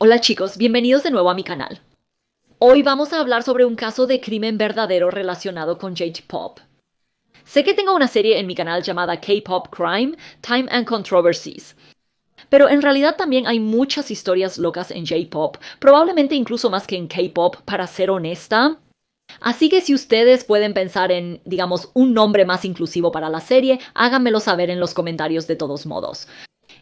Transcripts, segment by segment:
Hola chicos, bienvenidos de nuevo a mi canal. Hoy vamos a hablar sobre un caso de crimen verdadero relacionado con J-Pop. Sé que tengo una serie en mi canal llamada K-Pop Crime, Time and Controversies, pero en realidad también hay muchas historias locas en J-Pop, probablemente incluso más que en K-Pop, para ser honesta. Así que si ustedes pueden pensar en, digamos, un nombre más inclusivo para la serie, háganmelo saber en los comentarios de todos modos.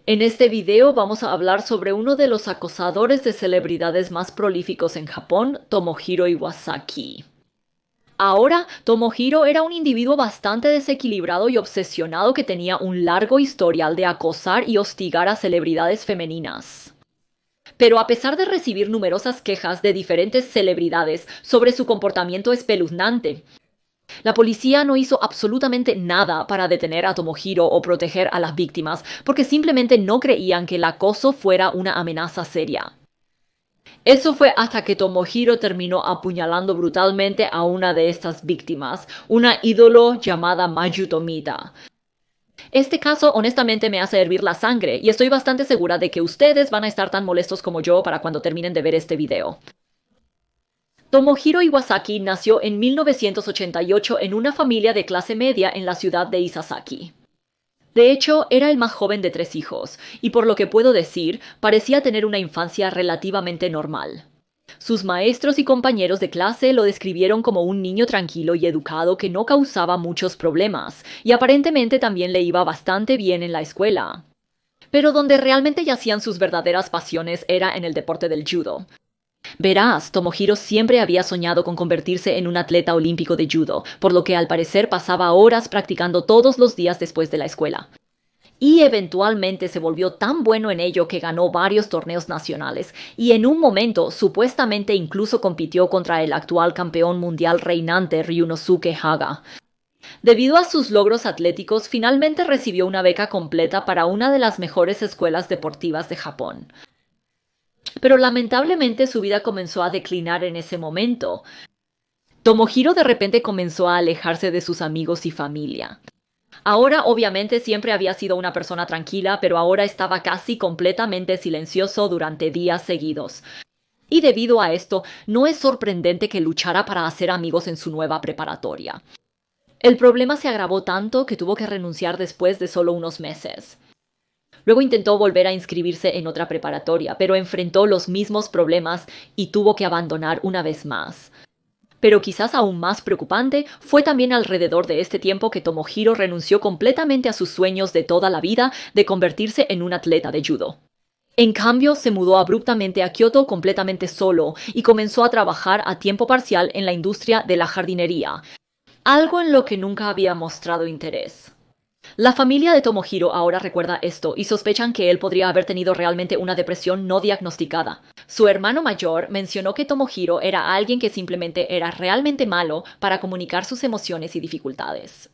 En este video vamos a hablar sobre uno de los acosadores de celebridades más prolíficos en Japón, Tomohiro Iwasaki. Ahora, Tomohiro era un individuo bastante desequilibrado y obsesionado que tenía un largo historial de acosar y hostigar a celebridades femeninas. Pero a pesar de recibir numerosas quejas de diferentes celebridades sobre su comportamiento espeluznante, la policía no hizo absolutamente nada para detener a Tomohiro o proteger a las víctimas, porque simplemente no creían que el acoso fuera una amenaza seria. Eso fue hasta que Tomohiro terminó apuñalando brutalmente a una de estas víctimas, una ídolo llamada Maju Tomita. Este caso honestamente me hace hervir la sangre y estoy bastante segura de que ustedes van a estar tan molestos como yo para cuando terminen de ver este video. Tomohiro Iwasaki nació en 1988 en una familia de clase media en la ciudad de Isazaki. De hecho, era el más joven de 3 hijos, y por lo que puedo decir, parecía tener una infancia relativamente normal. Sus maestros y compañeros de clase lo describieron como un niño tranquilo y educado que no causaba muchos problemas, y aparentemente también le iba bastante bien en la escuela. Pero donde realmente yacían sus verdaderas pasiones era en el deporte del judo. Verás, Tomohiro siempre había soñado con convertirse en un atleta olímpico de judo, por lo que al parecer pasaba horas practicando todos los días después de la escuela. Y eventualmente se volvió tan bueno en ello que ganó varios torneos nacionales, y en un momento supuestamente incluso compitió contra el actual campeón mundial reinante Ryunosuke Haga. Debido a sus logros atléticos, finalmente recibió una beca completa para una de las mejores escuelas deportivas de Japón. Pero lamentablemente su vida comenzó a declinar en ese momento. Tomohiro de repente comenzó a alejarse de sus amigos y familia. Ahora obviamente siempre había sido una persona tranquila, pero ahora estaba casi completamente silencioso durante días seguidos. Y debido a esto, no es sorprendente que luchara para hacer amigos en su nueva preparatoria. El problema se agravó tanto que tuvo que renunciar después de solo unos meses. Luego intentó volver a inscribirse en otra preparatoria, pero enfrentó los mismos problemas y tuvo que abandonar una vez más. Pero quizás aún más preocupante fue también alrededor de este tiempo que Tomohiro renunció completamente a sus sueños de toda la vida de convertirse en un atleta de judo. En cambio, se mudó abruptamente a Kioto completamente solo y comenzó a trabajar a tiempo parcial en la industria de la jardinería, algo en lo que nunca había mostrado interés. La familia de Tomohiro ahora recuerda esto y sospechan que él podría haber tenido realmente una depresión no diagnosticada. Su hermano mayor mencionó que Tomohiro era alguien que simplemente era realmente malo para comunicar sus emociones y dificultades.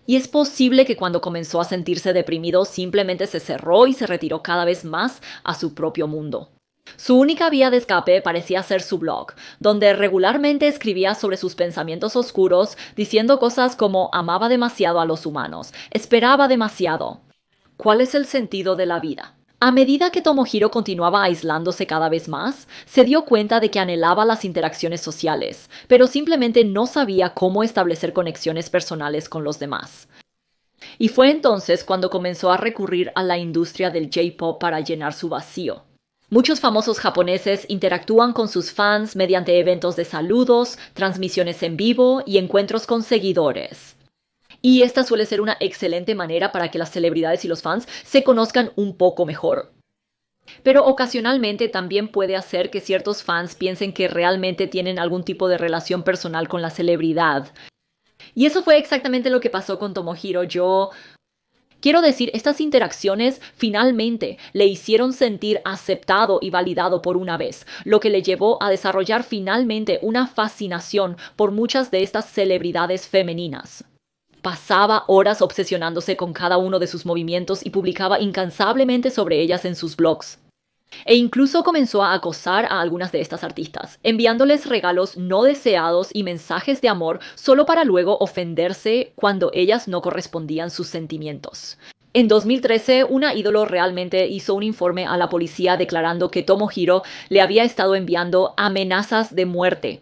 Y es posible que cuando comenzó a sentirse deprimido simplemente se cerró y se retiró cada vez más a su propio mundo. Su única vía de escape parecía ser su blog, donde regularmente escribía sobre sus pensamientos oscuros, diciendo cosas como amaba demasiado a los humanos, esperaba demasiado. ¿Cuál es el sentido de la vida? A medida que Tomohiro continuaba aislándose cada vez más, se dio cuenta de que anhelaba las interacciones sociales, pero simplemente no sabía cómo establecer conexiones personales con los demás. Y fue entonces cuando comenzó a recurrir a la industria del J-Pop para llenar su vacío. Muchos famosos japoneses interactúan con sus fans mediante eventos de saludos, transmisiones en vivo y encuentros con seguidores. Y esta suele ser una excelente manera para que las celebridades y los fans se conozcan un poco mejor. Pero ocasionalmente también puede hacer que ciertos fans piensen que realmente tienen algún tipo de relación personal con la celebridad. Y eso fue exactamente lo que pasó con Tomohiro. Quiero decir, estas interacciones finalmente le hicieron sentir aceptado y validado por una vez, lo que le llevó a desarrollar finalmente una fascinación por muchas de estas celebridades femeninas. Pasaba horas obsesionándose con cada uno de sus movimientos y publicaba incansablemente sobre ellas en sus blogs. E incluso comenzó a acosar a algunas de estas artistas, enviándoles regalos no deseados y mensajes de amor solo para luego ofenderse cuando ellas no correspondían sus sentimientos. En 2013, una ídolo realmente hizo un informe a la policía declarando que Tomohiro le había estado enviando amenazas de muerte.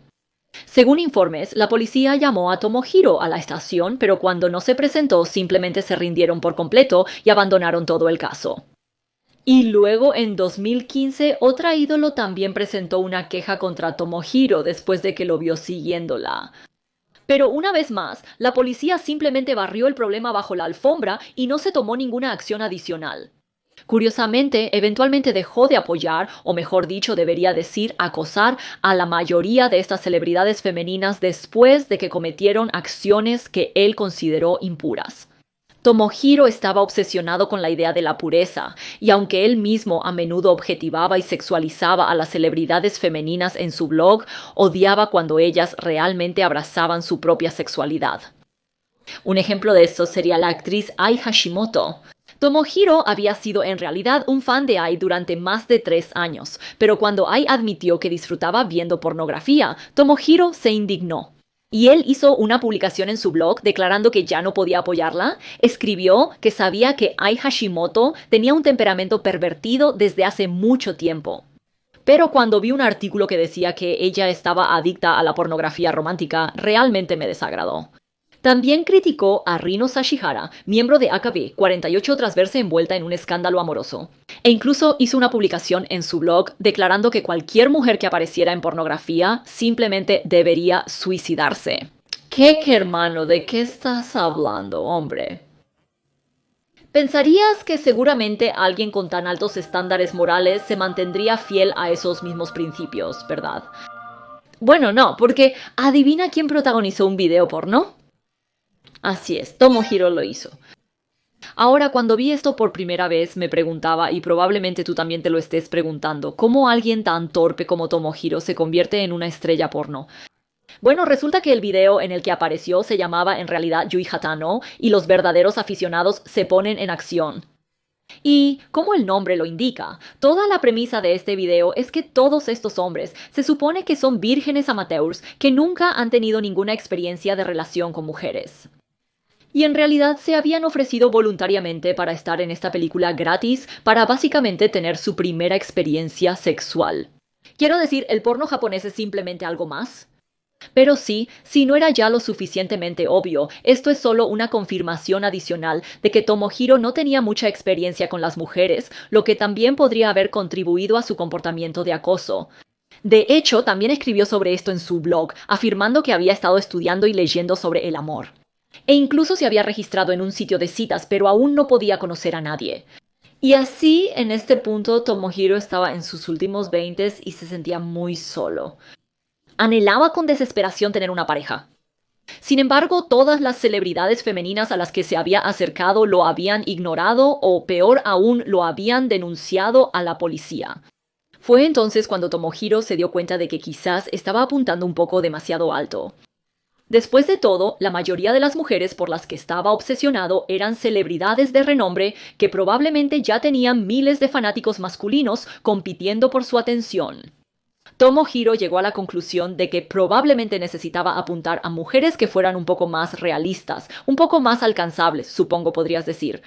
Según informes, la policía llamó a Tomohiro a la estación, pero cuando no se presentó simplemente se rindieron por completo y abandonaron todo el caso. Y luego, en 2015, otra ídolo también presentó una queja contra Tomohiro después de que lo vio siguiéndola. Pero una vez más, la policía simplemente barrió el problema bajo la alfombra y no se tomó ninguna acción adicional. Curiosamente, eventualmente dejó de apoyar, o mejor dicho, debería decir, acosar a la mayoría de estas celebridades femeninas después de que cometieron acciones que él consideró impuras. Tomohiro estaba obsesionado con la idea de la pureza, y aunque él mismo a menudo objetivaba y sexualizaba a las celebridades femeninas en su blog, odiaba cuando ellas realmente abrazaban su propia sexualidad. Un ejemplo de esto sería la actriz Ai Hashimoto. Tomohiro había sido en realidad un fan de Ai durante más de 3 años, pero cuando Ai admitió que disfrutaba viendo pornografía, Tomohiro se indignó. Y él hizo una publicación en su blog declarando que ya no podía apoyarla. Escribió que sabía que Ai Hashimoto tenía un temperamento pervertido desde hace mucho tiempo. Pero cuando vi un artículo que decía que ella estaba adicta a la pornografía romántica, realmente me desagradó. También criticó a Rino Sashihara, miembro de AKB 48 tras verse envuelta en un escándalo amoroso. E incluso hizo una publicación en su blog declarando que cualquier mujer que apareciera en pornografía simplemente debería suicidarse. ¿Qué hermano? ¿De qué estás hablando, hombre? Pensarías que seguramente alguien con tan altos estándares morales se mantendría fiel a esos mismos principios, ¿verdad? Bueno, no, porque adivina quién protagonizó un video porno. Así es, Tomohiro lo hizo. Ahora, cuando vi esto por primera vez, me preguntaba, y probablemente tú también te lo estés preguntando, ¿cómo alguien tan torpe como Tomohiro se convierte en una estrella porno? Bueno, resulta que el video en el que apareció se llamaba en realidad Yui Hatano, y los verdaderos aficionados se ponen en acción. Y, como el nombre lo indica, toda la premisa de este video es que todos estos hombres se supone que son vírgenes amateurs que nunca han tenido ninguna experiencia de relación con mujeres. Y en realidad se habían ofrecido voluntariamente para estar en esta película gratis para básicamente tener su primera experiencia sexual. Quiero decir, ¿el porno japonés es simplemente algo más? Pero sí, si no era ya lo suficientemente obvio, esto es solo una confirmación adicional de que Tomohiro no tenía mucha experiencia con las mujeres, lo que también podría haber contribuido a su comportamiento de acoso. De hecho, también escribió sobre esto en su blog, afirmando que había estado estudiando y leyendo sobre el amor. E incluso se había registrado en un sitio de citas, pero aún no podía conocer a nadie. Y así, en este punto, Tomohiro estaba en sus últimos 20s y se sentía muy solo. Anhelaba con desesperación tener una pareja. Sin embargo, todas las celebridades femeninas a las que se había acercado lo habían ignorado o, peor aún, lo habían denunciado a la policía. Fue entonces cuando Tomohiro se dio cuenta de que quizás estaba apuntando un poco demasiado alto. Después de todo, la mayoría de las mujeres por las que estaba obsesionado eran celebridades de renombre que probablemente ya tenían miles de fanáticos masculinos compitiendo por su atención. Tomohiro llegó a la conclusión de que probablemente necesitaba apuntar a mujeres que fueran un poco más realistas, un poco más alcanzables, supongo podrías decir.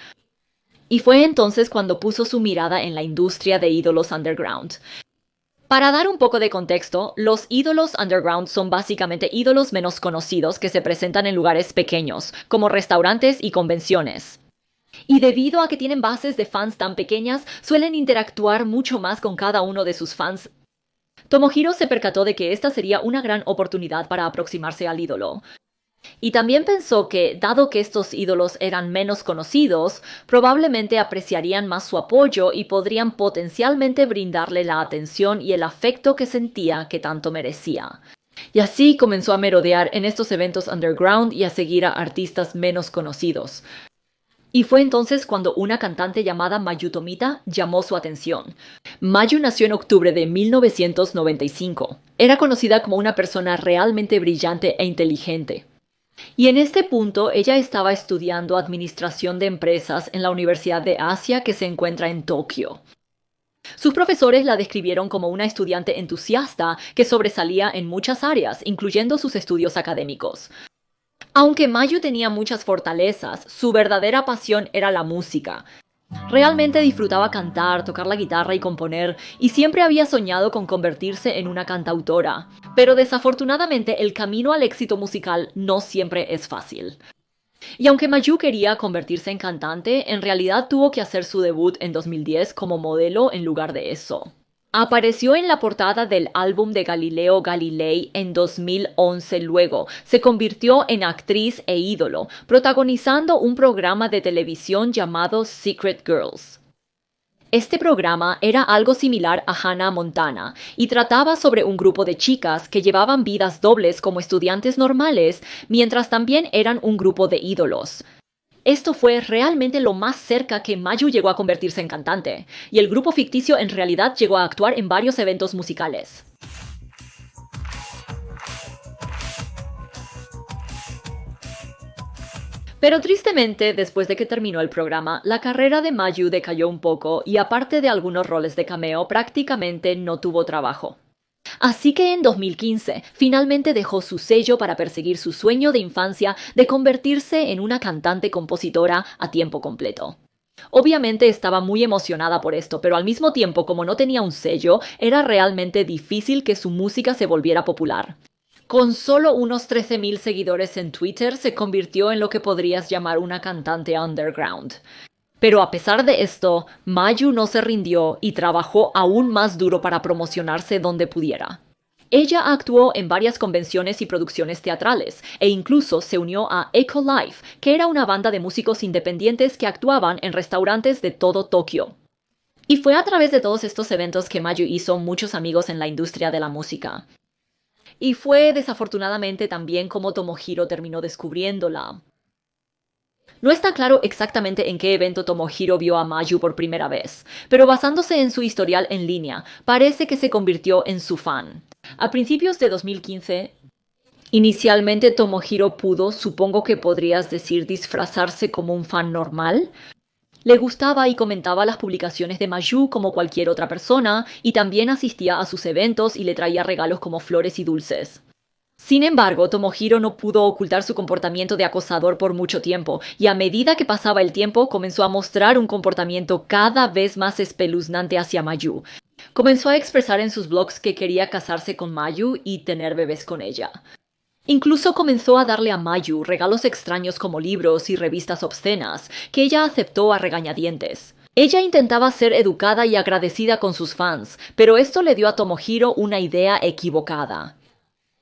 Y fue entonces cuando puso su mirada en la industria de ídolos underground. Para dar un poco de contexto, los ídolos underground son básicamente ídolos menos conocidos que se presentan en lugares pequeños, como restaurantes y convenciones. Y debido a que tienen bases de fans tan pequeñas, suelen interactuar mucho más con cada uno de sus fans. Tomohiro se percató de que esta sería una gran oportunidad para aproximarse al ídolo. Y también pensó que, dado que estos ídolos eran menos conocidos, probablemente apreciarían más su apoyo y podrían potencialmente brindarle la atención y el afecto que sentía que tanto merecía. Y así comenzó a merodear en estos eventos underground y a seguir a artistas menos conocidos. Y fue entonces cuando una cantante llamada Mayu Tomita llamó su atención. Mayu nació en octubre de 1995. Era conocida como una persona realmente brillante e inteligente. Y en este punto ella estaba estudiando administración de empresas en la Universidad de Asia que se encuentra en Tokio. Sus profesores la describieron como una estudiante entusiasta que sobresalía en muchas áreas, incluyendo sus estudios académicos. Aunque Mayu tenía muchas fortalezas, su verdadera pasión era la música. Realmente disfrutaba cantar, tocar la guitarra y componer, y siempre había soñado con convertirse en una cantautora. Pero desafortunadamente el camino al éxito musical no siempre es fácil. Y aunque Mayu quería convertirse en cantante, en realidad tuvo que hacer su debut en 2010 como modelo en lugar de eso. Apareció en la portada del álbum de Galileo Galilei en 2011 luego. Se convirtió en actriz e ídolo, protagonizando un programa de televisión llamado Secret Girls. Este programa era algo similar a Hannah Montana y trataba sobre un grupo de chicas que llevaban vidas dobles como estudiantes normales, mientras también eran un grupo de ídolos. Esto fue realmente lo más cerca que Mayu llegó a convertirse en cantante, y el grupo ficticio en realidad llegó a actuar en varios eventos musicales. Pero tristemente, después de que terminó el programa, la carrera de Mayu decayó un poco y aparte de algunos roles de cameo, prácticamente no tuvo trabajo. Así que en 2015 finalmente dejó su sello para perseguir su sueño de infancia de convertirse en una cantante-compositora a tiempo completo. Obviamente estaba muy emocionada por esto, pero al mismo tiempo, como no tenía un sello, era realmente difícil que su música se volviera popular. Con solo unos 13,000 seguidores en Twitter, se convirtió en lo que podrías llamar una cantante underground. Pero a pesar de esto, Mayu no se rindió y trabajó aún más duro para promocionarse donde pudiera. Ella actuó en varias convenciones y producciones teatrales, e incluso se unió a Echo Life, que era una banda de músicos independientes que actuaban en restaurantes de todo Tokio. Y fue a través de todos estos eventos que Mayu hizo muchos amigos en la industria de la música. Y fue desafortunadamente también como Tomohiro terminó descubriéndola. No está claro exactamente en qué evento Tomohiro vio a Mayu por primera vez, pero basándose en su historial en línea, parece que se convirtió en su fan. A principios de 2015, inicialmente Tomohiro pudo, supongo que podrías decir, disfrazarse como un fan normal. Le gustaba y comentaba las publicaciones de Mayu como cualquier otra persona, y también asistía a sus eventos y le traía regalos como flores y dulces. Sin embargo, Tomohiro no pudo ocultar su comportamiento de acosador por mucho tiempo, y a medida que pasaba el tiempo comenzó a mostrar un comportamiento cada vez más espeluznante hacia Mayu. Comenzó a expresar en sus blogs que quería casarse con Mayu y tener bebés con ella. Incluso comenzó a darle a Mayu regalos extraños como libros y revistas obscenas, que ella aceptó a regañadientes. Ella intentaba ser educada y agradecida con sus fans, pero esto le dio a Tomohiro una idea equivocada.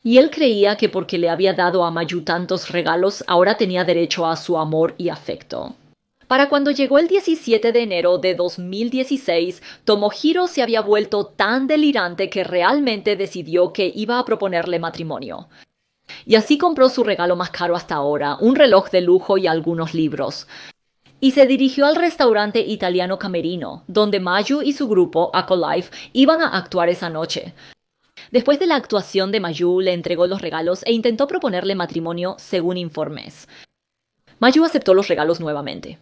Y él creía que porque le había dado a Mayu tantos regalos, ahora tenía derecho a su amor y afecto. Para cuando llegó el 17 de enero de 2016, Tomohiro se había vuelto tan delirante que realmente decidió que iba a proponerle matrimonio. Y así compró su regalo más caro hasta ahora, un reloj de lujo y algunos libros. Y se dirigió al restaurante italiano Camerino, donde Mayu y su grupo, Acolife, iban a actuar esa noche. Después de la actuación de Mayu, le entregó los regalos e intentó proponerle matrimonio, según informes. Mayu aceptó los regalos nuevamente.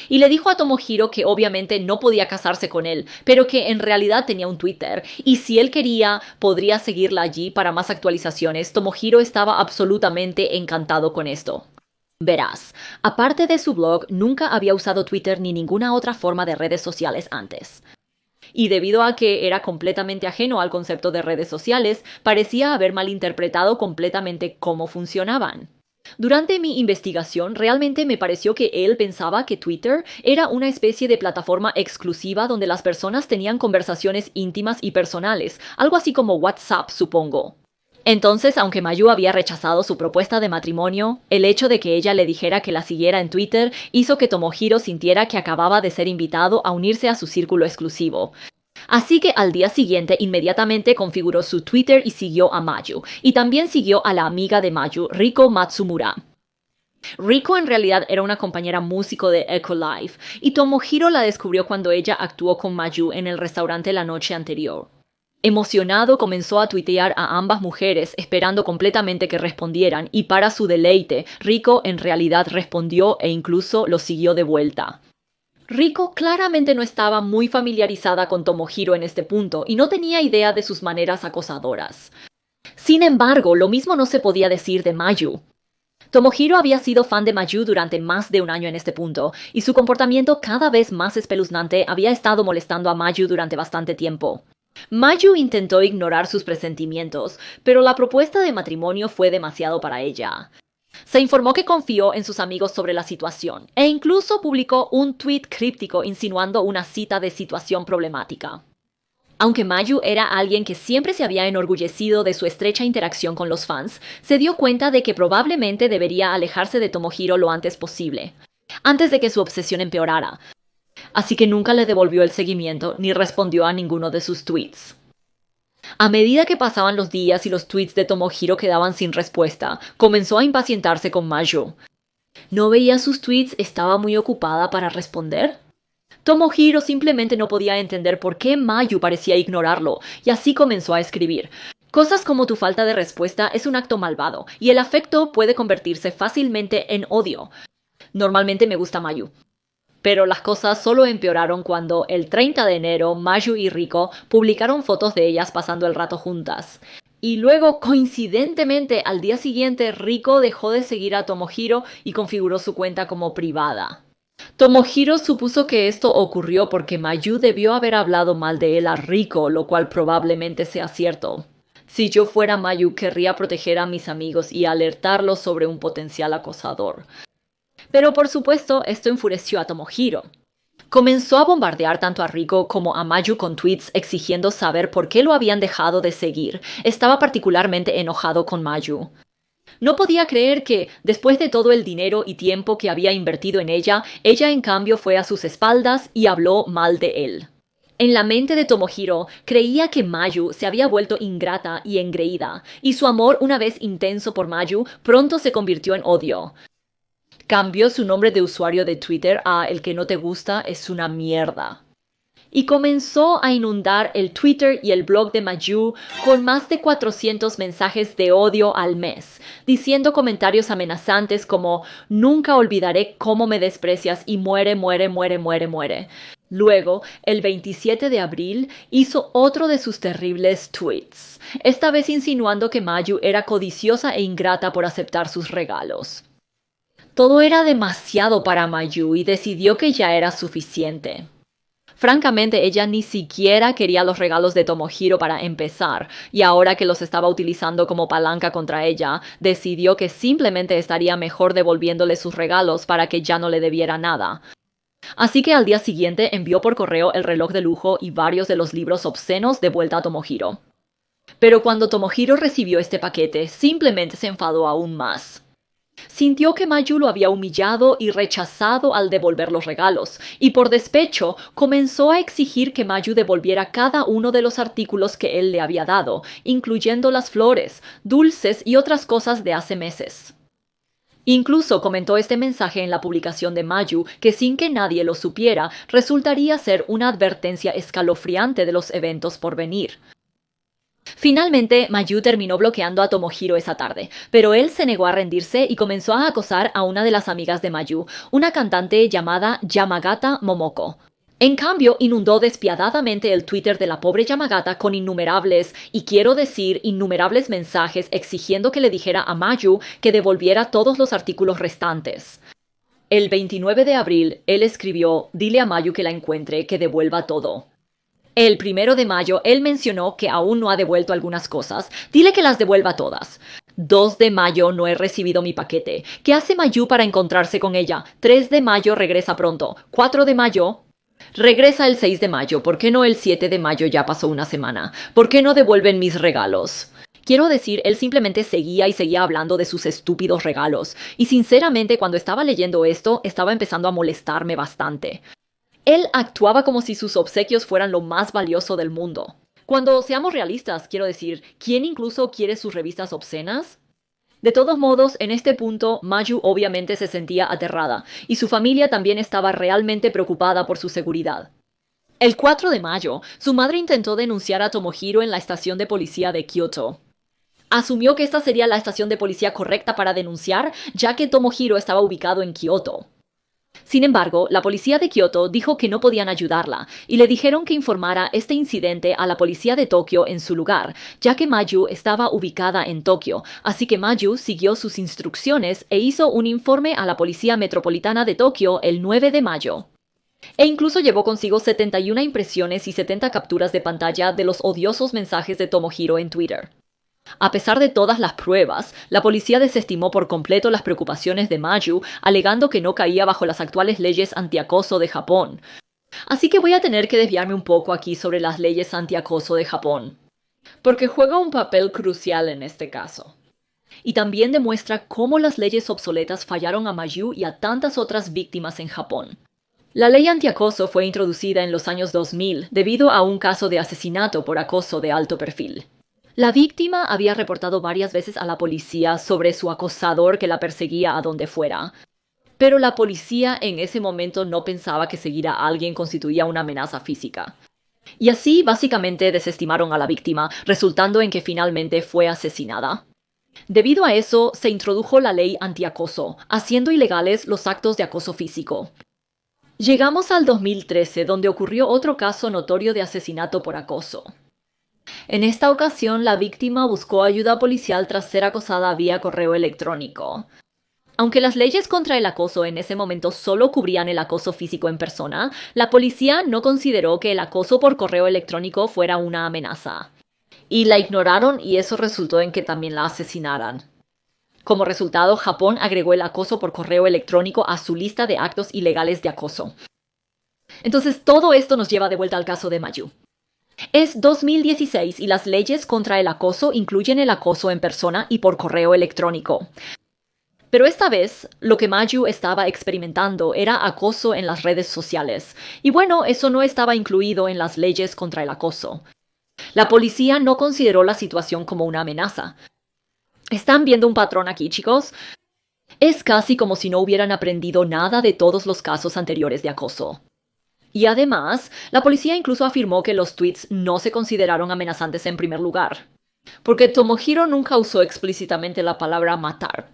Y le dijo a Tomohiro que obviamente no podía casarse con él, pero que en realidad tenía un Twitter, y si él quería, podría seguirla allí para más actualizaciones. Tomohiro estaba absolutamente encantado con esto. Verás, aparte de su blog, nunca había usado Twitter ni ninguna otra forma de redes sociales antes. Y debido a que era completamente ajeno al concepto de redes sociales, parecía haber malinterpretado completamente cómo funcionaban. Durante mi investigación, realmente me pareció que él pensaba que Twitter era una especie de plataforma exclusiva donde las personas tenían conversaciones íntimas y personales, algo así como WhatsApp, supongo. Entonces, aunque Mayu había rechazado su propuesta de matrimonio, el hecho de que ella le dijera que la siguiera en Twitter hizo que Tomohiro sintiera que acababa de ser invitado a unirse a su círculo exclusivo. Así que al día siguiente inmediatamente configuró su Twitter y siguió a Mayu, y también siguió a la amiga de Mayu, Riko Matsumura. Riko en realidad era una compañera músico de Echo Life, y Tomohiro la descubrió cuando ella actuó con Mayu en el restaurante la noche anterior. Emocionado comenzó a tuitear a ambas mujeres esperando completamente que respondieran y para su deleite, Riko en realidad respondió e incluso lo siguió de vuelta. Riko claramente no estaba muy familiarizada con Tomohiro en este punto y no tenía idea de sus maneras acosadoras. Sin embargo, lo mismo no se podía decir de Mayu. Tomohiro había sido fan de Mayu durante más de un año en este punto, y su comportamiento cada vez más espeluznante había estado molestando a Mayu durante bastante tiempo. Mayu intentó ignorar sus presentimientos, pero la propuesta de matrimonio fue demasiado para ella. Se informó que confió en sus amigos sobre la situación, e incluso publicó un tuit críptico insinuando una cita de situación problemática. Aunque Mayu era alguien que siempre se había enorgullecido de su estrecha interacción con los fans, se dio cuenta de que probablemente debería alejarse de Tomohiro lo antes posible, antes de que su obsesión empeorara. Así que nunca le devolvió el seguimiento ni respondió a ninguno de sus tweets. A medida que pasaban los días y los tweets de Tomohiro quedaban sin respuesta, comenzó a impacientarse con Mayu. ¿No veía sus tweets? ¿Estaba muy ocupada para responder? Tomohiro simplemente no podía entender por qué Mayu parecía ignorarlo, y así comenzó a escribir. Cosas como tu falta de respuesta es un acto malvado, y el afecto puede convertirse fácilmente en odio. Normalmente me gusta Mayu. Pero las cosas solo empeoraron cuando, el 30 de enero, Mayu y Riko publicaron fotos de ellas pasando el rato juntas. Y luego, coincidentemente, al día siguiente, Riko dejó de seguir a Tomohiro y configuró su cuenta como privada. Tomohiro supuso que esto ocurrió porque Mayu debió haber hablado mal de él a Riko, lo cual probablemente sea cierto. Si yo fuera Mayu, querría proteger a mis amigos y alertarlos sobre un potencial acosador. Pero por supuesto, esto enfureció a Tomohiro. Comenzó a bombardear tanto a Riko como a Mayu con tweets exigiendo saber por qué lo habían dejado de seguir. Estaba particularmente enojado con Mayu. No podía creer que, después de todo el dinero y tiempo que había invertido en ella en cambio fue a sus espaldas y habló mal de él. En la mente de Tomohiro, creía que Mayu se había vuelto ingrata y engreída, y su amor, una vez intenso por Mayu, pronto se convirtió en odio. Cambió su nombre de usuario de Twitter a "El que no te gusta es una mierda". Y comenzó a inundar el Twitter y el blog de Mayu con más de 400 mensajes de odio al mes, diciendo comentarios amenazantes como "Nunca olvidaré cómo me desprecias y muere, muere, muere, muere, muere". Luego, el 27 de abril, hizo otro de sus terribles tweets, esta vez insinuando que Mayu era codiciosa e ingrata por aceptar sus regalos. Todo era demasiado para Mayu y decidió que ya era suficiente. Francamente, ella ni siquiera quería los regalos de Tomohiro para empezar, y ahora que los estaba utilizando como palanca contra ella, decidió que simplemente estaría mejor devolviéndole sus regalos para que ya no le debiera nada. Así que al día siguiente envió por correo el reloj de lujo y varios de los libros obscenos de vuelta a Tomohiro. Pero cuando Tomohiro recibió este paquete, simplemente se enfadó aún más. Sintió que Mayu lo había humillado y rechazado al devolver los regalos, y por despecho comenzó a exigir que Mayu devolviera cada uno de los artículos que él le había dado, incluyendo las flores, dulces y otras cosas de hace meses. Incluso comentó este mensaje en la publicación de Mayu que sin que nadie lo supiera, resultaría ser una advertencia escalofriante de los eventos por venir. Finalmente, Mayu terminó bloqueando a Tomohiro esa tarde, pero él se negó a rendirse y comenzó a acosar a una de las amigas de Mayu, una cantante llamada Yamagata Momoko. En cambio, inundó despiadadamente el Twitter de la pobre Yamagata con innumerables, y quiero decir innumerables mensajes exigiendo que le dijera a Mayu que devolviera todos los artículos restantes. El 29 de abril, él escribió: "Dile a Mayu que la encuentre, que devuelva todo". El 1 de mayo, él mencionó que aún no ha devuelto algunas cosas. "Dile que las devuelva todas". 2 de mayo, "No he recibido mi paquete". ¿Qué hace Mayu para encontrarse con ella? 3 de mayo, "Regresa pronto". 4 de mayo, "Regresa el 6 de mayo. ¿Por qué no el 7 de mayo? Ya pasó una semana. ¿Por qué no devuelven mis regalos?". Quiero decir, él simplemente seguía y seguía hablando de sus estúpidos regalos. Y sinceramente, cuando estaba leyendo esto, estaba empezando a molestarme bastante. Él actuaba como si sus obsequios fueran lo más valioso del mundo. Cuando seamos realistas, quiero decir, ¿quién incluso quiere sus revistas obscenas? De todos modos, en este punto, Mayu obviamente se sentía aterrada, y su familia también estaba realmente preocupada por su seguridad. El 4 de mayo, su madre intentó denunciar a Tomohiro en la estación de policía de Kyoto. Asumió que esta sería la estación de policía correcta para denunciar, ya que Tomohiro estaba ubicado en Kyoto. Sin embargo, la policía de Kioto dijo que no podían ayudarla y le dijeron que informara este incidente a la policía de Tokio en su lugar, ya que Mayu estaba ubicada en Tokio, así que Mayu siguió sus instrucciones e hizo un informe a la Policía Metropolitana de Tokio el 9 de mayo. E incluso llevó consigo 71 impresiones y 70 capturas de pantalla de los odiosos mensajes de Tomohiro en Twitter. A pesar de todas las pruebas, la policía desestimó por completo las preocupaciones de Mayu, alegando que no caía bajo las actuales leyes antiacoso de Japón. Así que voy a tener que desviarme un poco aquí sobre las leyes antiacoso de Japón, porque juega un papel crucial en este caso. Y también demuestra cómo las leyes obsoletas fallaron a Mayu y a tantas otras víctimas en Japón. La ley antiacoso fue introducida en los años 2000 debido a un caso de asesinato por acoso de alto perfil. La víctima había reportado varias veces a la policía sobre su acosador que la perseguía a donde fuera. Pero la policía en ese momento no pensaba que seguir a alguien constituía una amenaza física. Y así básicamente desestimaron a la víctima, resultando en que finalmente fue asesinada. Debido a eso, se introdujo la ley antiacoso, haciendo ilegales los actos de acoso físico. Llegamos al 2013, donde ocurrió otro caso notorio de asesinato por acoso. En esta ocasión, la víctima buscó ayuda policial tras ser acosada vía correo electrónico. Aunque las leyes contra el acoso en ese momento solo cubrían el acoso físico en persona, la policía no consideró que el acoso por correo electrónico fuera una amenaza. Y la ignoraron y eso resultó en que también la asesinaran. Como resultado, Japón agregó el acoso por correo electrónico a su lista de actos ilegales de acoso. Entonces, todo esto nos lleva de vuelta al caso de Mayu. Es 2016 y las leyes contra el acoso incluyen el acoso en persona y por correo electrónico. Pero esta vez, lo que Mayu estaba experimentando era acoso en las redes sociales. Y bueno, eso no estaba incluido en las leyes contra el acoso. La policía no consideró la situación como una amenaza. ¿Están viendo un patrón aquí, chicos? Es casi como si no hubieran aprendido nada de todos los casos anteriores de acoso. Y además, la policía incluso afirmó que los tweets no se consideraron amenazantes en primer lugar, porque Tomohiro nunca usó explícitamente la palabra matar.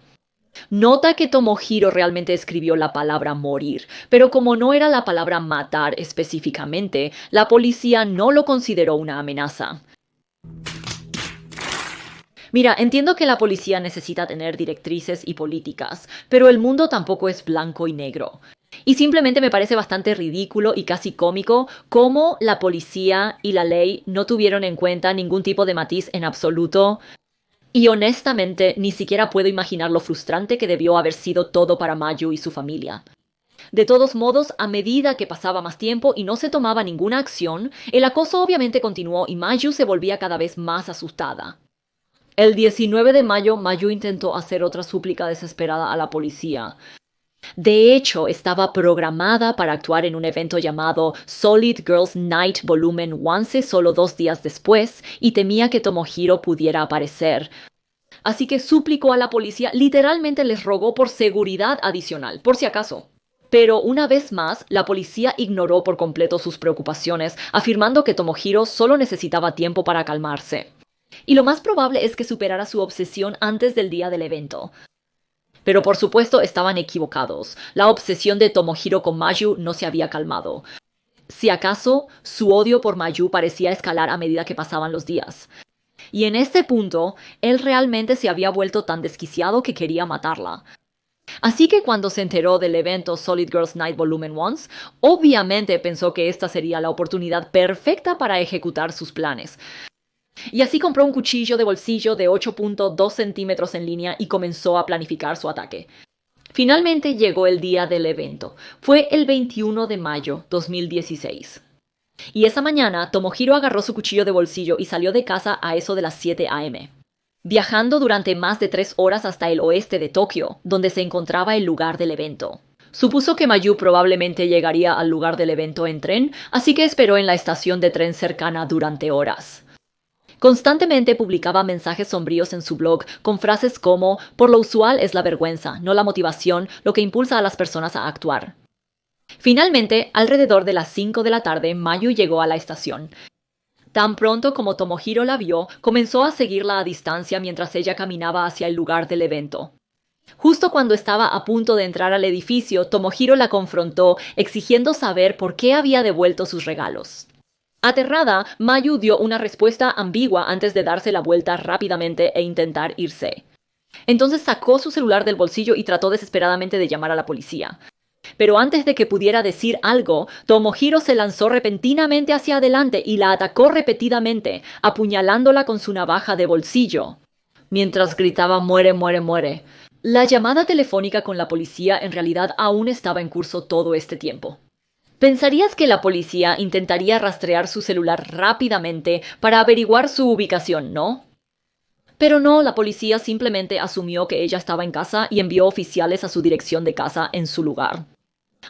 Nota que Tomohiro realmente escribió la palabra morir, pero como no era la palabra matar específicamente, la policía no lo consideró una amenaza. Mira, entiendo que la policía necesita tener directrices y políticas, pero el mundo tampoco es blanco y negro. Y simplemente me parece bastante ridículo y casi cómico cómo la policía y la ley no tuvieron en cuenta ningún tipo de matiz en absoluto. Y honestamente, ni siquiera puedo imaginar lo frustrante que debió haber sido todo para Mayu y su familia. De todos modos, a medida que pasaba más tiempo y no se tomaba ninguna acción, el acoso obviamente continuó y Mayu se volvía cada vez más asustada. El 19 de mayo, Mayu intentó hacer otra súplica desesperada a la policía. De hecho, estaba programada para actuar en un evento llamado Solid Girls Night Volumen 11 solo 2 días después, y temía que Tomohiro pudiera aparecer. Así que suplicó a la policía, literalmente les rogó por seguridad adicional, por si acaso. Pero una vez más, la policía ignoró por completo sus preocupaciones, afirmando que Tomohiro solo necesitaba tiempo para calmarse. Y lo más probable es que superara su obsesión antes del día del evento. Pero por supuesto estaban equivocados. La obsesión de Tomohiro con Mayu no se había calmado. Si acaso, su odio por Mayu parecía escalar a medida que pasaban los días. Y en este punto, él realmente se había vuelto tan desquiciado que quería matarla. Así que cuando se enteró del evento Solid Girls Night Volumen 11, obviamente pensó que esta sería la oportunidad perfecta para ejecutar sus planes. Y así compró un cuchillo de bolsillo de 8.2 centímetros en línea y comenzó a planificar su ataque. Finalmente llegó el día del evento. Fue el 21 de mayo 2016. Y esa mañana, Tomohiro agarró su cuchillo de bolsillo y salió de casa a eso de las 7 a.m., viajando durante más de 3 horas hasta el oeste de Tokio, donde se encontraba el lugar del evento. Supuso que Mayu probablemente llegaría al lugar del evento en tren, así que esperó en la estación de tren cercana durante horas. Constantemente publicaba mensajes sombríos en su blog con frases como «Por lo usual es la vergüenza, no la motivación, lo que impulsa a las personas a actuar». Finalmente, alrededor de las 5 de la tarde, Mayu llegó a la estación. Tan pronto como Tomohiro la vio, comenzó a seguirla a distancia mientras ella caminaba hacia el lugar del evento. Justo cuando estaba a punto de entrar al edificio, Tomohiro la confrontó, exigiendo saber por qué había devuelto sus regalos. Aterrada, Mayu dio una respuesta ambigua antes de darse la vuelta rápidamente e intentar irse. Entonces sacó su celular del bolsillo y trató desesperadamente de llamar a la policía. Pero antes de que pudiera decir algo, Tomohiro se lanzó repentinamente hacia adelante y la atacó repetidamente, apuñalándola con su navaja de bolsillo, mientras gritaba «muere, muere, muere». La llamada telefónica con la policía en realidad aún estaba en curso todo este tiempo. Pensarías que la policía intentaría rastrear su celular rápidamente para averiguar su ubicación, ¿no? Pero no, la policía simplemente asumió que ella estaba en casa y envió oficiales a su dirección de casa en su lugar.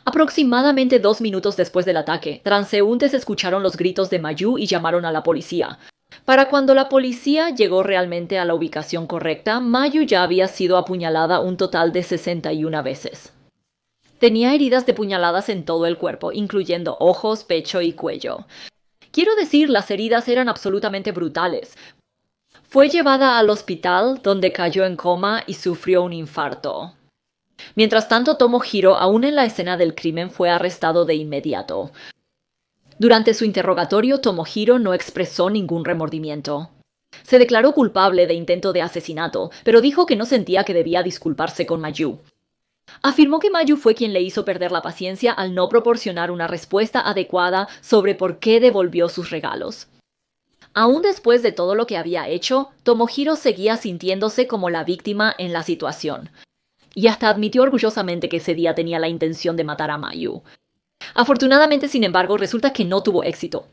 Aproximadamente 2 minutos después del ataque, transeúntes escucharon los gritos de Mayu y llamaron a la policía. Para cuando la policía llegó realmente a la ubicación correcta, Mayu ya había sido apuñalada un total de 61 veces. Tenía heridas de puñaladas en todo el cuerpo, incluyendo ojos, pecho y cuello. Quiero decir, las heridas eran absolutamente brutales. Fue llevada al hospital, donde cayó en coma y sufrió un infarto. Mientras tanto, Tomohiro, aún en la escena del crimen, fue arrestado de inmediato. Durante su interrogatorio, Tomohiro no expresó ningún remordimiento. Se declaró culpable de intento de asesinato, pero dijo que no sentía que debía disculparse con Mayu. Afirmó que Mayu fue quien le hizo perder la paciencia al no proporcionar una respuesta adecuada sobre por qué devolvió sus regalos. Aún después de todo lo que había hecho, Tomohiro seguía sintiéndose como la víctima en la situación. Y hasta admitió orgullosamente que ese día tenía la intención de matar a Mayu. Afortunadamente, sin embargo, resulta que no tuvo éxito.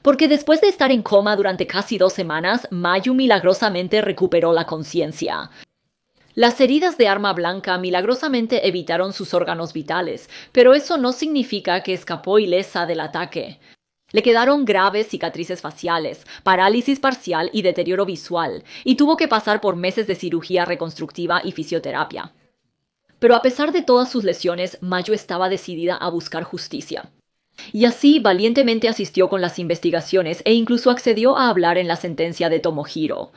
Porque después de estar en coma durante casi 2 semanas, Mayu milagrosamente recuperó la conciencia. Las heridas de arma blanca milagrosamente evitaron sus órganos vitales, pero eso no significa que escapó ilesa del ataque. Le quedaron graves cicatrices faciales, parálisis parcial y deterioro visual, y tuvo que pasar por meses de cirugía reconstructiva y fisioterapia. Pero a pesar de todas sus lesiones, Mayu estaba decidida a buscar justicia. Y así valientemente asistió con las investigaciones e incluso accedió a hablar en la sentencia de Tomohiro.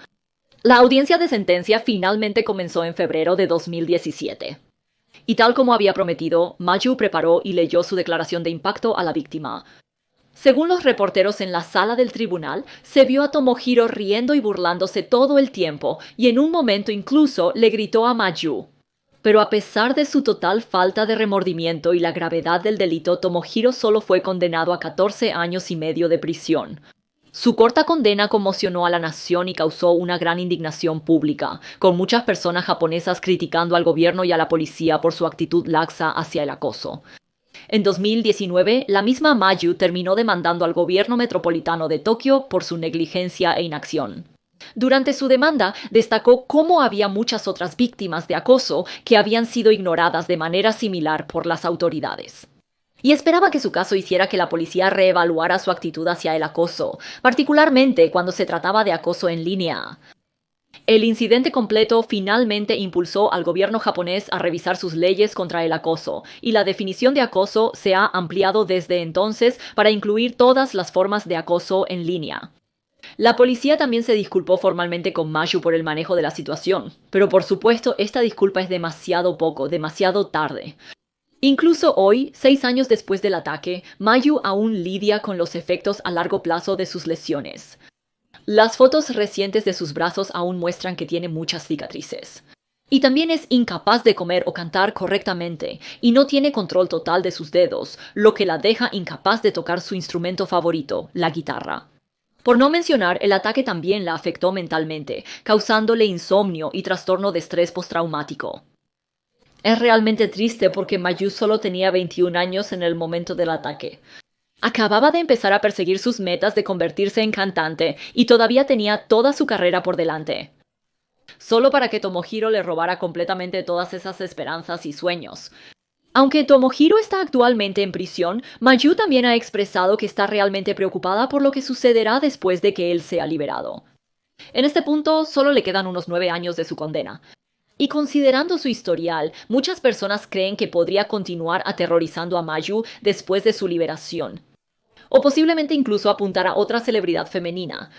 La audiencia de sentencia finalmente comenzó en febrero de 2017. Y tal como había prometido, Mayu preparó y leyó su declaración de impacto a la víctima. Según los reporteros en la sala del tribunal, se vio a Tomohiro riendo y burlándose todo el tiempo, y en un momento incluso le gritó a Mayu. Pero a pesar de su total falta de remordimiento y la gravedad del delito, Tomohiro solo fue condenado a 14 años y medio de prisión. Su corta condena conmocionó a la nación y causó una gran indignación pública, con muchas personas japonesas criticando al gobierno y a la policía por su actitud laxa hacia el acoso. En 2019, la misma Mayu terminó demandando al gobierno metropolitano de Tokio por su negligencia e inacción. Durante su demanda, destacó cómo había muchas otras víctimas de acoso que habían sido ignoradas de manera similar por las autoridades. Y esperaba que su caso hiciera que la policía reevaluara su actitud hacia el acoso, particularmente cuando se trataba de acoso en línea. El incidente completo finalmente impulsó al gobierno japonés a revisar sus leyes contra el acoso, y la definición de acoso se ha ampliado desde entonces para incluir todas las formas de acoso en línea. La policía también se disculpó formalmente con Mayu por el manejo de la situación, pero por supuesto esta disculpa es demasiado poco, demasiado tarde. Incluso hoy, 6 años después del ataque, Mayu aún lidia con los efectos a largo plazo de sus lesiones. Las fotos recientes de sus brazos aún muestran que tiene muchas cicatrices. Y también es incapaz de comer o cantar correctamente, y no tiene control total de sus dedos, lo que la deja incapaz de tocar su instrumento favorito, la guitarra. Por no mencionar, el ataque también la afectó mentalmente, causándole insomnio y trastorno de estrés postraumático. Es realmente triste porque Mayu solo tenía 21 años en el momento del ataque. Acababa de empezar a perseguir sus metas de convertirse en cantante y todavía tenía toda su carrera por delante. Solo para que Tomohiro le robara completamente todas esas esperanzas y sueños. Aunque Tomohiro está actualmente en prisión, Mayu también ha expresado que está realmente preocupada por lo que sucederá después de que él sea liberado. En este punto, solo le quedan unos 9 años de su condena. Y considerando su historial, muchas personas creen que podría continuar aterrorizando a Mayu después de su liberación. O posiblemente incluso apuntar a otra celebridad femenina.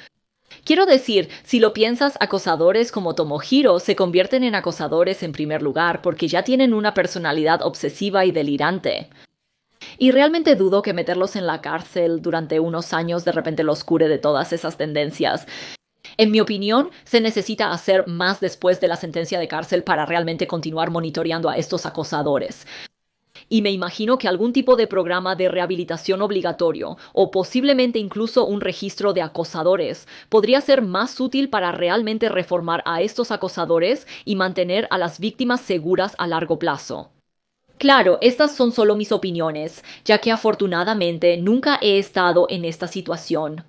Quiero decir, si lo piensas, acosadores como Tomohiro se convierten en acosadores en primer lugar porque ya tienen una personalidad obsesiva y delirante. Y realmente dudo que meterlos en la cárcel durante unos años de repente los cure de todas esas tendencias. En mi opinión, se necesita hacer más después de la sentencia de cárcel para realmente continuar monitoreando a estos acosadores. Y me imagino que algún tipo de programa de rehabilitación obligatorio, o posiblemente incluso un registro de acosadores, podría ser más útil para realmente reformar a estos acosadores y mantener a las víctimas seguras a largo plazo. Claro, estas son solo mis opiniones, ya que afortunadamente nunca he estado en esta situación.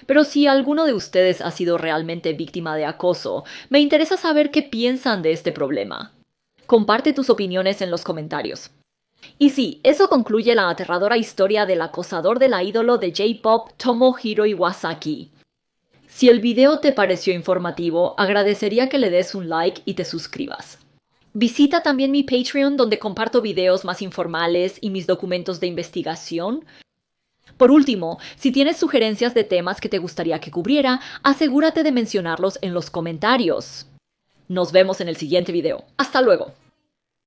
Pero si alguno de ustedes ha sido realmente víctima de acoso, me interesa saber qué piensan de este problema. Comparte tus opiniones en los comentarios. Y sí, eso concluye la aterradora historia del acosador de la ídolo de J-Pop Tomohiro Iwasaki. Si el video te pareció informativo, agradecería que le des un like y te suscribas. Visita también mi Patreon donde comparto videos más informales y mis documentos de investigación. Por último, si tienes sugerencias de temas que te gustaría que cubriera, asegúrate de mencionarlos en los comentarios. Nos vemos en el siguiente video. ¡Hasta luego!